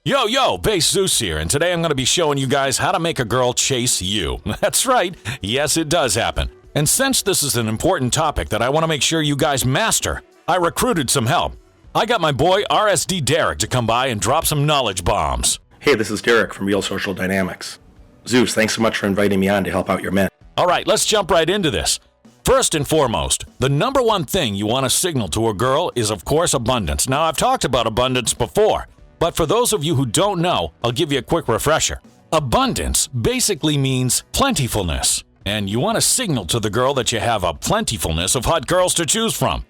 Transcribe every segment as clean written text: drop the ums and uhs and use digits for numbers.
Yo, Bass Zeus here, and today I'm going to be showing you guys how to make a girl chase you. That's right, yes it does happen. And since this is an important topic that I want to make sure you guys master, I recruited some help. I got my boy RSD Derek to come by and drop some knowledge bombs. Hey, this is Derek from Real Social Dynamics. Zeus, thanks so much for inviting me on to help out your men. Alright, let's jump right into this. First and foremost, the number one thing you want to signal to a girl is of course abundance. Now I've talked about abundance before, but for those of you who don't know, I'll give you a quick refresher. Abundance basically means plentifulness, and you want to signal to the girl that you have a plentifulness of hot girls to choose from.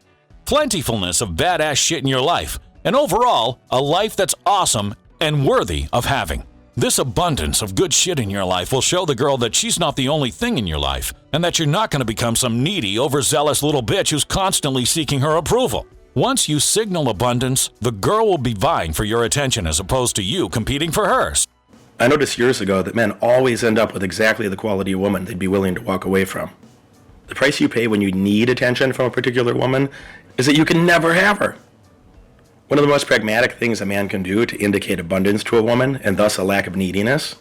Plentifulness of badass shit in your life, and overall, a life that's awesome and worthy of having. This abundance of good shit in your life will show the girl that she's not the only thing in your life, and that you're not going to become some needy, overzealous little bitch who's constantly seeking her approval. Once you signal abundance, the girl will be vying for your attention as opposed to you competing for hers. I noticed years ago that men always end up with exactly the quality of woman they'd be willing to walk away from. The price you pay when you need attention from a particular woman is that you can never have her. One of the most pragmatic things a man can do to indicate abundance to a woman, and thus a lack of neediness,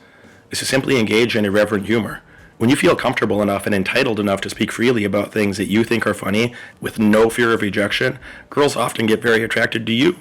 is to simply engage in irreverent humor. When you feel comfortable enough and entitled enough to speak freely about things that you think are funny with no fear of rejection, girls often get very attracted to you.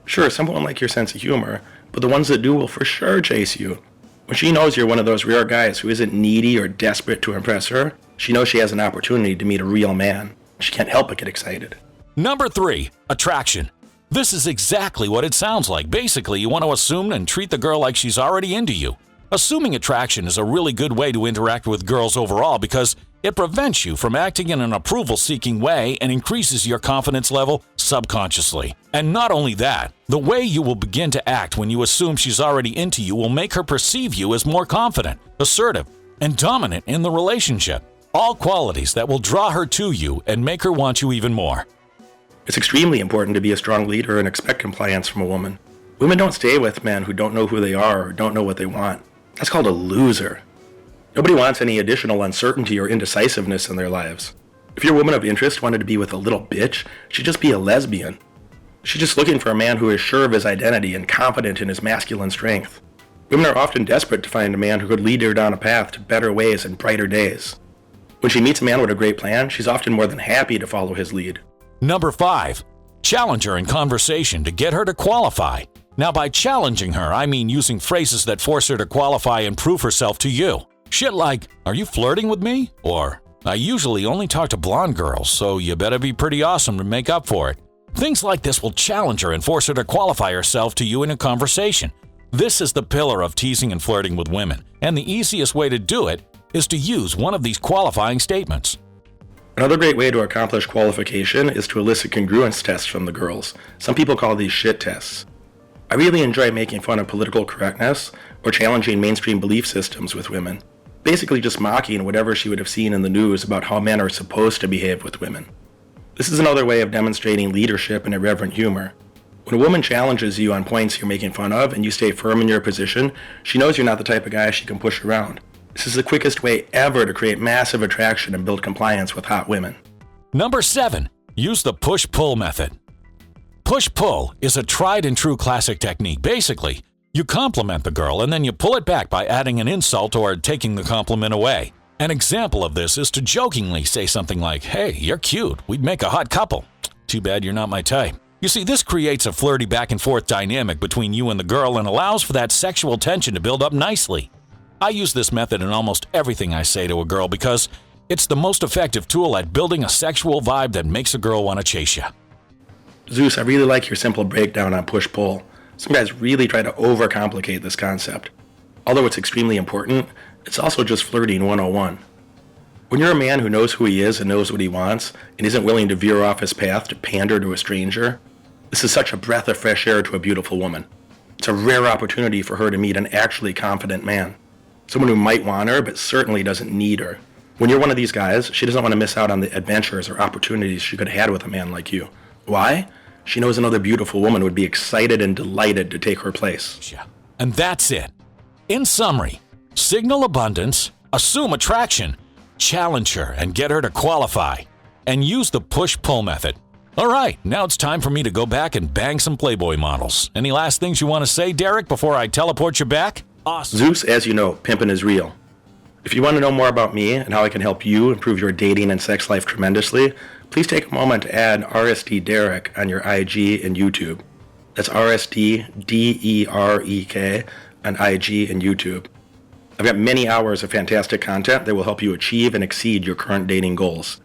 Sure, some won't like your sense of humor, but the ones that do will for sure chase you. When she knows you're one of those rare guys who isn't needy or desperate to impress her, she knows she has an opportunity to meet a real man. She can't help but get excited. Number 3, attraction. This is exactly what it sounds like. Basically, you want to assume and treat the girl like she's already into you. Assuming attraction is a really good way to interact with girls overall because it prevents you from acting in an approval-seeking way and increases your confidence level subconsciously. And not only that, the way you will begin to act when you assume she's already into you will make her perceive you as more confident, assertive, and dominant in the relationship. All qualities that will draw her to you and make her want you even more. It's extremely important to be a strong leader and expect compliance from a woman. Women don't stay with men who don't know who they are or don't know what they want. That's called a loser. Nobody wants any additional uncertainty or indecisiveness in their lives. If your woman of interest wanted to be with a little bitch, she'd just be a lesbian. She's just looking for a man who is sure of his identity and confident in his masculine strength. Women are often desperate to find a man who could lead her down a path to better ways and brighter days. When she meets a man with a great plan, she's often more than happy to follow his lead. Number 5, challenge her in conversation to get her to qualify. Now, by challenging her, I mean using phrases that force her to qualify and prove herself to you. Shit like, are you flirting with me? Or, I usually only talk to blonde girls, so you better be pretty awesome to make up for it. Things like this will challenge her and force her to qualify herself to you in a conversation. This is the pillar of teasing and flirting with women, and the easiest way to do it is to use one of these qualifying statements. Another great way to accomplish qualification is to elicit congruence tests from the girls. Some people call these shit tests. I really enjoy making fun of political correctness or challenging mainstream belief systems with women. Basically just mocking whatever she would have seen in the news about how men are supposed to behave with women. This is another way of demonstrating leadership and irreverent humor. When a woman challenges you on points you're making fun of and you stay firm in your position, she knows you're not the type of guy she can push around. This is the quickest way ever to create massive attraction and build compliance with hot women. Number 7, use the push-pull method. Push-pull is a tried and true classic technique. Basically, you compliment the girl and then you pull it back by adding an insult or taking the compliment away. An example of this is to jokingly say something like, hey, you're cute, we'd make a hot couple. Too bad you're not my type. You see, this creates a flirty back and forth dynamic between you and the girl and allows for that sexual tension to build up nicely. I use this method in almost everything I say to a girl because it's the most effective tool at building a sexual vibe that makes a girl want to chase you. Zeus, I really like your simple breakdown on push-pull. Some guys really try to overcomplicate this concept. Although it's extremely important, it's also just flirting 101. When you're a man who knows who he is and knows what he wants, and isn't willing to veer off his path to pander to a stranger, this is such a breath of fresh air to a beautiful woman. It's a rare opportunity for her to meet an actually confident man. Someone who might want her, but certainly doesn't need her. When you're one of these guys, she doesn't want to miss out on the adventures or opportunities she could have had with a man like you. Why? She knows another beautiful woman would be excited and delighted to take her place. And that's it. In summary, signal abundance, assume attraction, challenge her and get her to qualify, and use the push-pull method. All right, now it's time for me to go back and bang some Playboy models. Any last things you want to say, Derek, before I teleport you back? Awesome. Zeus, as you know, pimpin' is real. If you want to know more about me and how I can help you improve your dating and sex life tremendously, please take a moment to add RSD Derek on your IG and YouTube. That's RSD DEREK on IG and YouTube. I've got many hours of fantastic content that will help you achieve and exceed your current dating goals.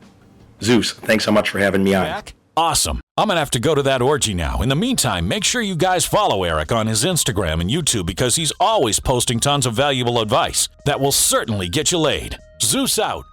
Zeus, thanks so much for having me on. Back? Awesome. I'm going to have to go to that orgy now. In the meantime, make sure you guys follow Eric on his Instagram and YouTube because he's always posting tons of valuable advice that will certainly get you laid. Zeus out.